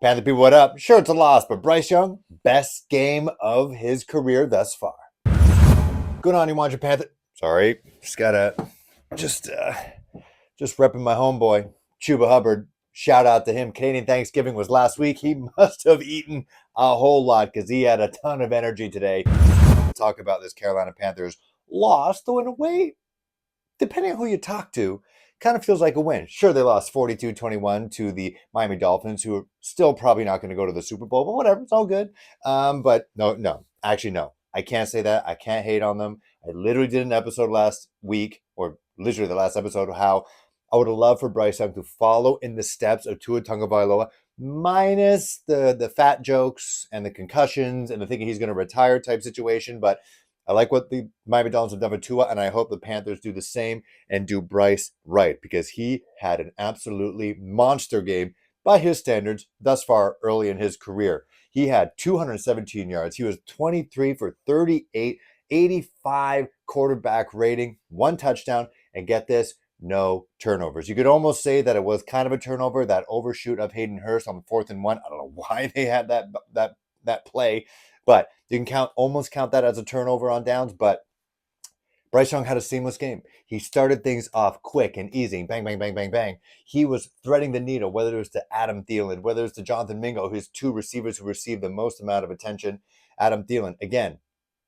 Panther people, what up? Sure, it's a loss, but Bryce Young, best game of his career thus far. Good on you, Wanja Panther. Sorry, just repping my homeboy, Chuba Hubbard. Shout out to him. Canadian Thanksgiving was last week. He must have eaten a whole lot because he had a ton of energy today. We'll talk about this Carolina Panthers loss, though in a way, depending on who you talk to, kind of feels like a win. Sure, they lost 42-21 to the Miami Dolphins, who are still probably not going to go to the Super Bowl, but whatever, it's all good. But no, actually, no. I can't say that. I can't hate on them. I literally did an episode last week, or literally the last episode, of how I would have loved for Bryce Young to follow in the steps of Tua Tagovailoa, minus the fat jokes and the concussions and the thinking he's going to retire type situation. But I like what the Miami Dolphins have done with Tua, and I hope the Panthers do the same and do Bryce right, because he had an absolutely monster game by his standards thus far early in his career. He had 217 yards. He was 23 for 38, 85 quarterback rating, 1 touchdown, and get this, no turnovers. You could almost say that it was kind of a turnover, that overshoot of Hayden Hurst on 4th and 1. I don't know why they had that play, but you can almost count that as a turnover on downs. But Bryce Young had a seamless game. He started things off quick and easy. Bang, bang, bang, bang, bang. He was threading the needle, whether it was to Adam Thielen, whether it was to Jonathan Mingo, his 2 receivers who received the most amount of attention. Adam Thielen, again,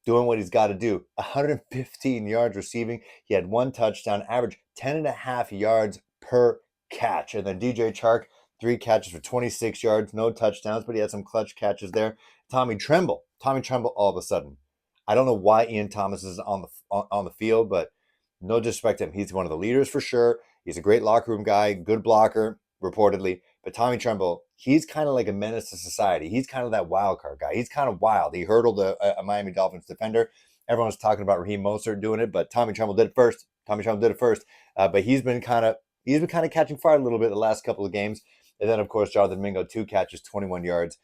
doing what he's got to do. 115 yards receiving. He had 1 touchdown, average 10.5 yards per catch. And then DJ Chark, 3 catches for 26 yards, no touchdowns, but he had some clutch catches there. Tommy Tremble, all of a sudden. I don't know why Ian Thomas is on the field, but no disrespect to him. He's one of the leaders for sure. He's a great locker room guy, good blocker, reportedly. But Tommy Tremble, he's kind of like a menace to society. He's kind of that wild card guy. He's kind of wild. He hurdled a Miami Dolphins defender. Everyone's talking about Raheem Mostert doing it, but Tommy Tremble did it first. But he's been kind of catching fire a little bit the last couple of games. And then, of course, Jonathan Mingo, 2 catches, 21 yards.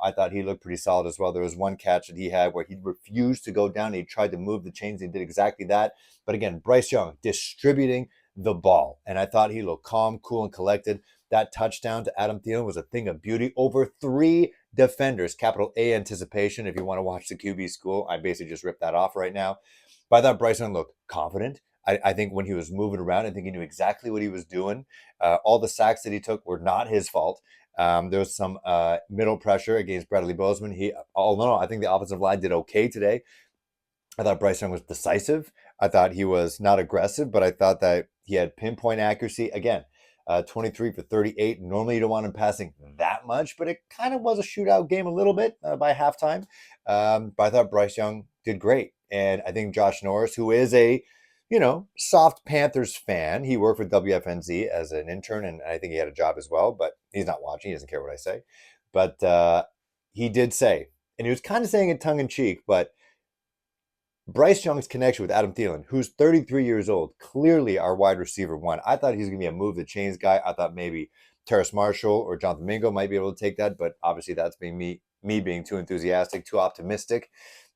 I thought he looked pretty solid as well. There was 1 catch that he had where he refused to go down. He tried to move the chains. He did exactly that. But again, Bryce Young distributing the ball. And I thought he looked calm, cool, and collected. That touchdown to Adam Thielen was a thing of beauty. Over 3 defenders, capital A anticipation. If you want to watch the QB school, I basically just ripped that off right now. But I thought Bryce Young looked confident. I think when he was moving around, I think he knew exactly what he was doing. All the sacks that he took were not his fault. There was some middle pressure against Bradley Bozeman. Although I think the offensive line did okay today. I thought Bryce Young was decisive. I thought he was not aggressive, but I thought that he had pinpoint accuracy. Again, 23 for 38. Normally you don't want him passing that much, but it kind of was a shootout game a little bit by halftime. But I thought Bryce Young did great. And I think Josh Norris, who is a soft Panthers fan. He worked with WFNZ as an intern, and I think he had a job as well, but he's not watching. He doesn't care what I say. But he did say, and he was kind of saying it tongue-in-cheek, but Bryce Young's connection with Adam Thielen, who's 33 years old, clearly our wide receiver 1. I thought he was going to be a move-the-chains guy. I thought maybe Terrace Marshall or Jonathan Mingo might be able to take that, but obviously that's being me being too enthusiastic, too optimistic.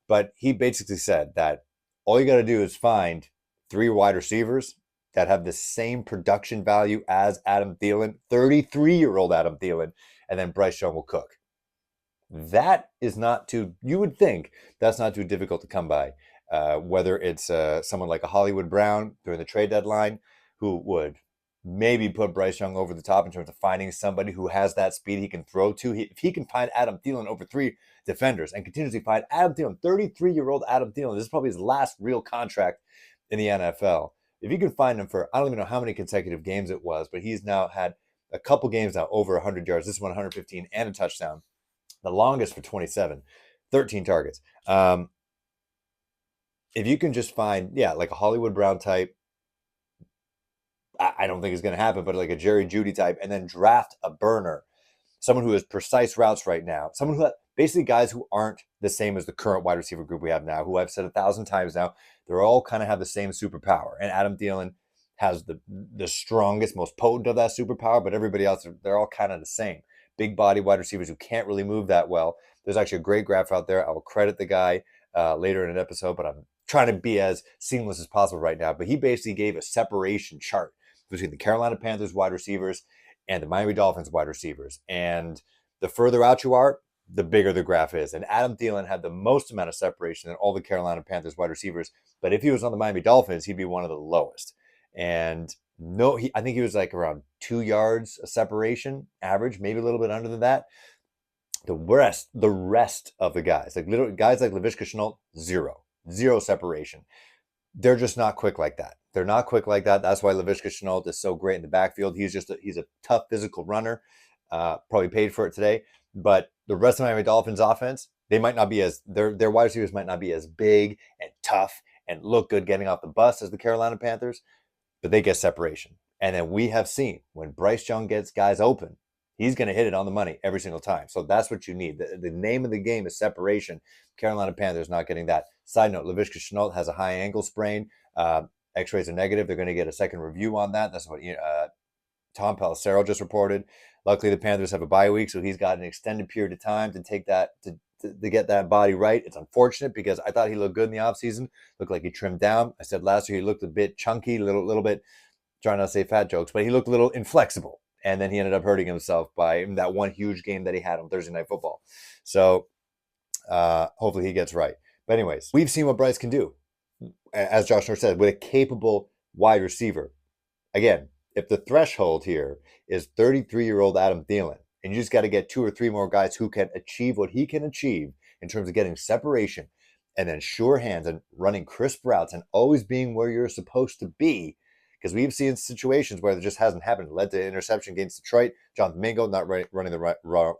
But he basically said that all you got to do is find 3 wide receivers that have the same production value as Adam Thielen, 33-year-old Adam Thielen, and then Bryce Young will cook. That is not too, you would think that's not too difficult to come by. Whether it's someone like a Hollywood Brown during the trade deadline who would maybe put Bryce Young over the top in terms of finding somebody who has that speed he can throw to. If he can find Adam Thielen over 3 defenders and continuously find Adam Thielen, 33-year-old Adam Thielen, this is probably his last real contract in the NFL. If you can find him for, I don't even know how many consecutive games it was, but he's now had a couple games now over 100 yards. This one 115 and a touchdown. The longest for 27, 13 targets. If you can just find, like a Hollywood Brown type, I don't think it's going to happen, but like a Jerry Jeudy type, and then draft a burner, someone who has precise routes right now, someone who basically guys who aren't the same as the current wide receiver group we have now, who I've said 1,000 times now, they're all kind of have the same superpower. And Adam Thielen has the strongest, most potent of that superpower, but everybody else, they're all kind of the same. Big body wide receivers who can't really move that well. There's actually a great graph out there. I will credit the guy later in an episode, but I'm trying to be as seamless as possible right now. But he basically gave a separation chart between the Carolina Panthers wide receivers and the Miami Dolphins wide receivers. And The further out you are, the bigger the graph is. And Adam Thielen had the most amount of separation in all the Carolina Panthers wide receivers. But if he was on the Miami Dolphins, he'd be one of the lowest. And no, I think he was like around 2 yards of separation, average, maybe a little bit under than that. The rest of the guys, like little guys like Laviska Shenault, zero separation. They're just not quick like that. They're not quick like that. That's why Laviska Shenault is so great in the backfield. He's a tough physical runner. Probably paid for it today. But the rest of Miami Dolphins offense, they might not be as their wide receivers might not be as big and tough and look good getting off the bus as the Carolina Panthers, but they get separation. And then we have seen when Bryce Young gets guys open, he's going to hit it on the money every single time. So that's what you need. The name of the game is separation. Carolina Panthers not getting that. Side note, Laviska Shenault has a high ankle sprain. X-rays are negative. They're going to get a second review on that. That's what Tom Pelissero just reported. Luckily, the Panthers have a bye week, so he's got an extended period of time to take that to get that body right. It's unfortunate because I thought he looked good in the offseason. Looked like he trimmed down. I said last year he looked a bit chunky, a little bit, trying not to say fat jokes, but he looked a little inflexible. And then he ended up hurting himself by that one huge game that he had on Thursday Night Football. So hopefully he gets right. But anyways, we've seen what Bryce can do, as Josh North said, with a capable wide receiver. Again, if the threshold here is 33-year-old Adam Thielen, and you just got to get 2 or 3 more guys who can achieve what he can achieve in terms of getting separation and then sure hands and running crisp routes and always being where you're supposed to be, because we've seen situations where it just hasn't happened. It led to interception against Detroit. Jonathan Mingo not running the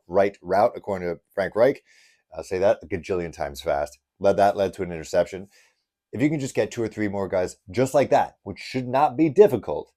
right route, according to Frank Reich. I'll say that a gajillion times fast. Led to an interception. If you can just get 2 or 3 more guys just like that, which should not be difficult,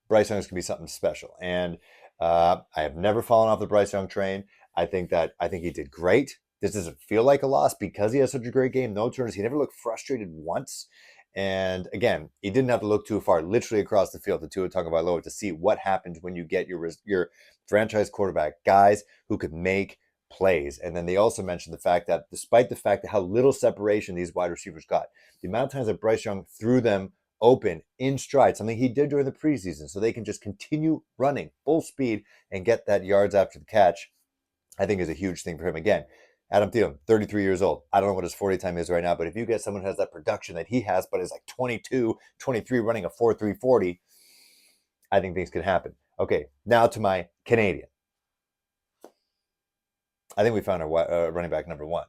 Bryce Young is going to be something special. And I have never fallen off the Bryce Young train. I think he did great. This doesn't feel like a loss because he has such a great game. No turns. He never looked frustrated once. And again, he didn't have to look too far, literally across the field to Tua Tagovailoa to see what happens when you get your franchise quarterback, guys who could make plays. And then they also mentioned the fact that despite the fact that how little separation these wide receivers got, the amount of times that Bryce Young threw them open in stride, something he did during the preseason, so they can just continue running full speed and get that yards after the catch, I think is a huge thing for him. Again, Adam Thielen, 33 years old. I don't know what his 40 time is right now, but if you get someone who has that production that he has, but is like 22, 23 running a 4.3 40, I think things can happen. Okay, now to my Canadian. I think we found our running back number 1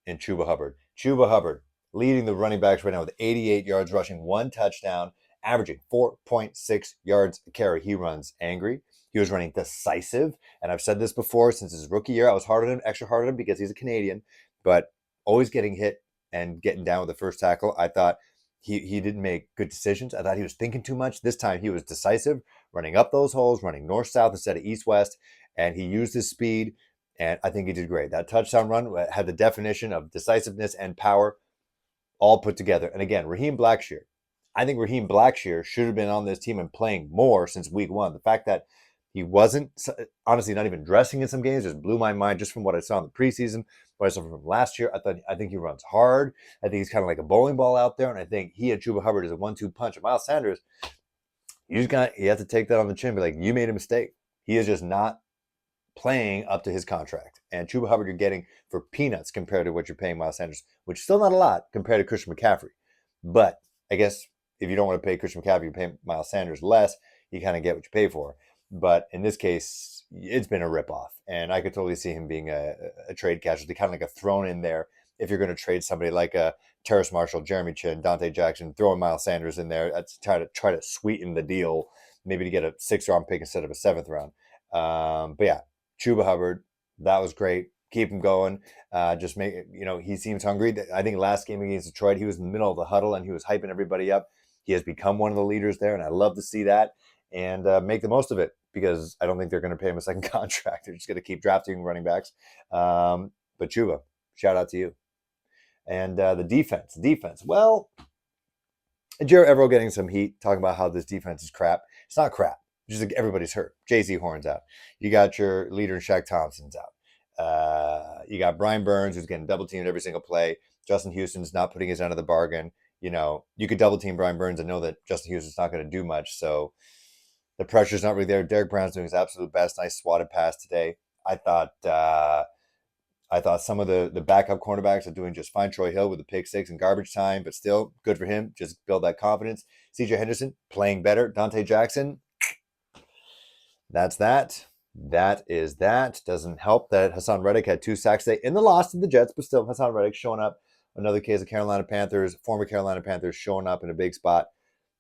in Chuba Hubbard. Chuba Hubbard leading the running backs right now with 88 yards rushing, 1 touchdown, averaging 4.6 yards a carry. He runs angry. He was running decisive. And I've said this before, since his rookie year, I was extra hard on him because he's a Canadian, but always getting hit and getting down with the first tackle. I thought he didn't make good decisions. I thought he was thinking too much. This time he was decisive, running up those holes, running north-south instead of east-west, and he used his speed, and I think he did great. That touchdown run had the definition of decisiveness and power all put together. And again, Raheem Blackshear. I think Raheem Blackshear should have been on this team and playing more since week 1. The fact that he wasn't, honestly, not even dressing in some games just blew my mind just from what I saw in the preseason, what I saw from last year. I think he runs hard. I think he's kind of like a bowling ball out there. And I think he and Chuba Hubbard is a 1-2 punch. And Miles Sanders, you have to take that on the chin. Be like, you made a mistake. He is just not playing up to his contract. And Chuba Hubbard you're getting for peanuts compared to what you're paying Miles Sanders, which is still not a lot compared to Christian McCaffrey. But I guess if you don't want to pay Christian McCaffrey, you pay Miles Sanders less, you kind of get what you pay for. But in this case, it's been a ripoff. And I could totally see him being a trade casualty, kind of like a thrown in there. If you're going to trade somebody like a Terrace Marshall, Jeremy Chin, Dante Jackson, throwing Miles Sanders in there, that's try to sweeten the deal, maybe to get a 6th round pick instead of a 7th round. But yeah, Chuba Hubbard, that was great. Keep him going. Just make it, he seems hungry. I think last game against Detroit, he was in the middle of the huddle and he was hyping everybody up. He has become one of the leaders there, and I love to see that. And make the most of it, because I don't think they're going to pay him a second contract. They're just going to keep drafting running backs. But Chuba, shout out to you. And the defense. Well, Jared Everett getting some heat, talking about how this defense is crap. It's not crap. Just like everybody's hurt. J.C. Horn's out. You got your leader, Shaq Thompson's out. You got Brian Burns, who's getting double teamed every single play. Justin Houston's not putting his end of the bargain. You could double team Brian Burns and know that Justin Houston's not going to do much. So the pressure's not really there. Derek Brown's doing his absolute best. Nice swatted pass today. I thought some of the backup cornerbacks are doing just fine. Troy Hill with the pick six and garbage time, but still good for him. Just build that confidence. CJ Henderson playing better. Dante Jackson, that's that. That is that. Doesn't help that Hassan Reddick had 2 sacks today in the loss to the Jets, but still Hassan Reddick showing up. Another case of former Carolina Panthers showing up in a big spot.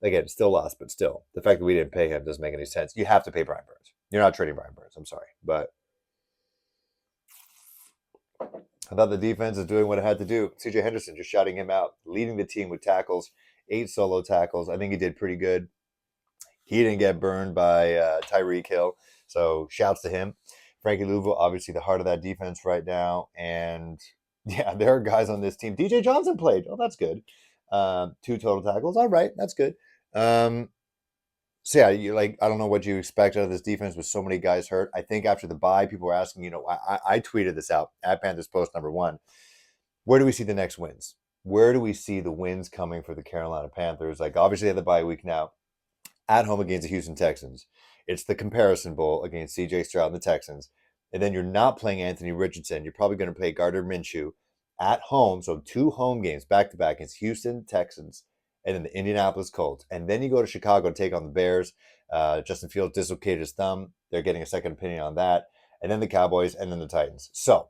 Again, still lost, but still. The fact that we didn't pay him doesn't make any sense. You have to pay Brian Burns. You're not trading Brian Burns. I'm sorry. But I thought the defense is doing what it had to do. CJ Henderson just shouting him out, leading the team with tackles, 8 solo tackles. I think he did pretty good. He didn't get burned by Tyreek Hill, so shouts to him. Frankie Louisville, obviously the heart of that defense right now. And yeah, there are guys on this team. DJ Johnson played. Oh, that's good. 2 total tackles. All right, that's good. So yeah, I don't know what you expect out of this defense with so many guys hurt. I think after the bye, people were asking, I tweeted this out at Panthers Post #1. Where do we see the next wins? Where do we see the wins coming for the Carolina Panthers? Like, obviously, they have the bye week now. At home against the Houston Texans. It's the comparison bowl against CJ Stroud and the Texans. And then you're not playing Anthony Richardson. You're probably going to play Gardner Minshew at home. So 2 home games back-to-back against Houston Texans and then the Indianapolis Colts. And then you go to Chicago to take on the Bears. Justin Fields dislocated his thumb. They're getting a second opinion on that. And then the Cowboys and then the Titans. So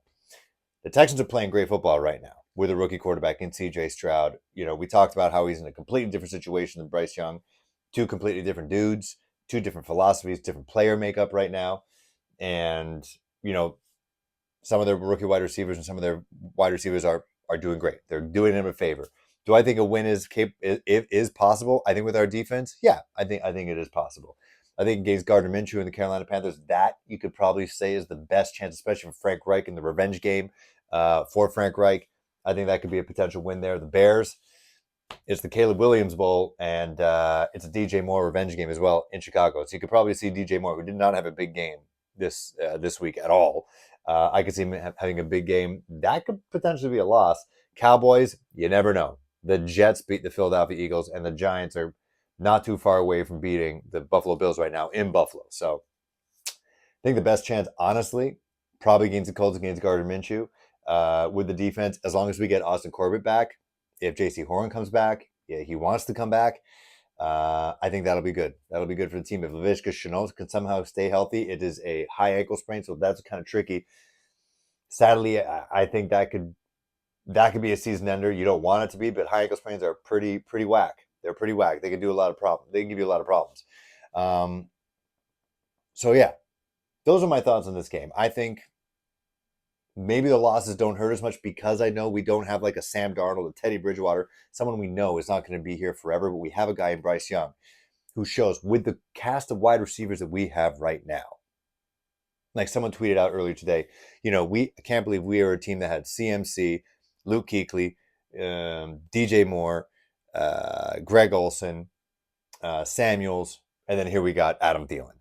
the Texans are playing great football right now with a rookie quarterback in CJ Stroud. We talked about how he's in a completely different situation than Bryce Young. 2 completely different dudes, 2 different philosophies, different player makeup right now. And, some of their rookie wide receivers and some of their wide receivers are doing great. They're doing him a favor. Do I think a win is possible? I think with our defense, yeah, I think it is possible. I think against Gardner Minshew and the Carolina Panthers, that you could probably say is the best chance, especially for Frank Reich in the revenge game for Frank Reich. I think that could be a potential win there. The Bears, it's the Caleb Williams Bowl, and it's a DJ Moore revenge game as well in Chicago. So you could probably see DJ Moore, who did not have a big game this week at all. I could see him having a big game. That could potentially be a loss. Cowboys, you never know. The Jets beat the Philadelphia Eagles, and the Giants are not too far away from beating the Buffalo Bills right now in Buffalo. So I think the best chance, honestly, probably against the Colts, against Gardner Minshew, with the defense, as long as we get Austin Corbett back. If J.C. Horn comes back, yeah, he wants to come back. I think that'll be good. That'll be good for the team. If Laviska Shenault can somehow stay healthy, it is a high ankle sprain, so that's kind of tricky. Sadly, I think that could be a season ender. You don't want it to be, but high ankle sprains are pretty whack. They're pretty whack. They can do a lot of problems. They can give you a lot of problems. So yeah, those are my thoughts on this game. I think maybe the losses don't hurt as much because I know we don't have like a Sam Darnold, a Teddy Bridgewater, someone we know is not going to be here forever, but we have a guy in Bryce Young who shows with the cast of wide receivers that we have right now. Like someone tweeted out earlier today, I can't believe we are a team that had CMC, Luke Kuechly, DJ Moore, Greg Olsen, Samuels, and then here we got Adam Thielen.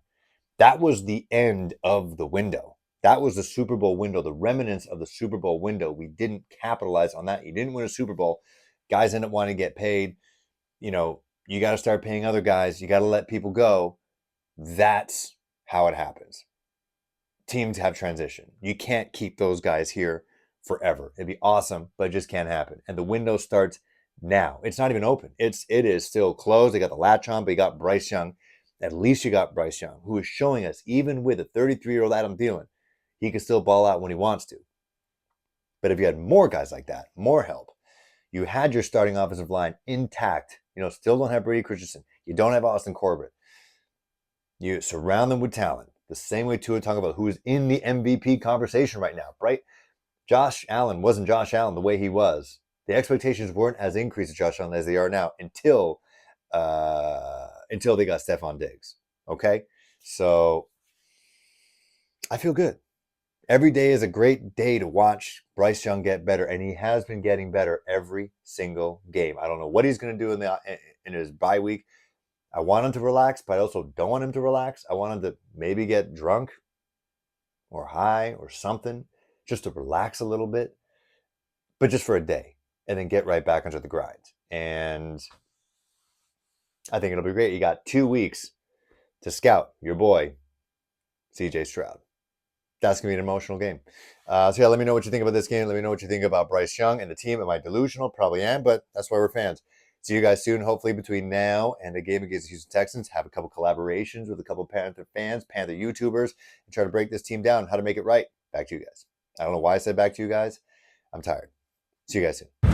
That was the end of the window. That was the Super Bowl window, the remnants of the Super Bowl window. We didn't capitalize on that. You didn't win a Super Bowl. Guys end up wanting to get paid. You got to start paying other guys. You got to let people go. That's how it happens. Teams have transition. You can't keep those guys here forever. It'd be awesome, but it just can't happen. And the window starts now. It's not even open. It is still closed. They got the latch on, but you got Bryce Young. At least you got Bryce Young, who is showing us, even with a 33-year-old Adam Thielen, he can still ball out when he wants to. But if you had more guys like that, more help, you had your starting offensive line intact. Still don't have Brady Christensen. You don't have Austin Corbett. You surround them with talent. The same way Tua Tagovailoa, who is in the MVP conversation right now, right? Josh Allen wasn't Josh Allen the way he was. The expectations weren't as increased as Josh Allen as they are now until they got Stephon Diggs. Okay? So I feel good. Every day is a great day to watch Bryce Young get better, and he has been getting better every single game. I don't know what he's going to do in his bye week. I want him to relax, but I also don't want him to relax. I want him to maybe get drunk or high or something just to relax a little bit, but just for a day, and then get right back into the grind. And I think it'll be great. You got 2 weeks to scout your boy, CJ Stroud. that's going to be an emotional game. So yeah, let me know what you think about this game. Let me know what you think about Bryce Young and the team. Am I delusional? Probably am, but that's why we're fans. See you guys soon. Hopefully between now and the game against the Houston Texans, have a couple collaborations with a couple Panther fans, Panther YouTubers, and try to break this team down, how to make it right. Back to you guys. I don't know why I said back to you guys. I'm tired. See you guys soon.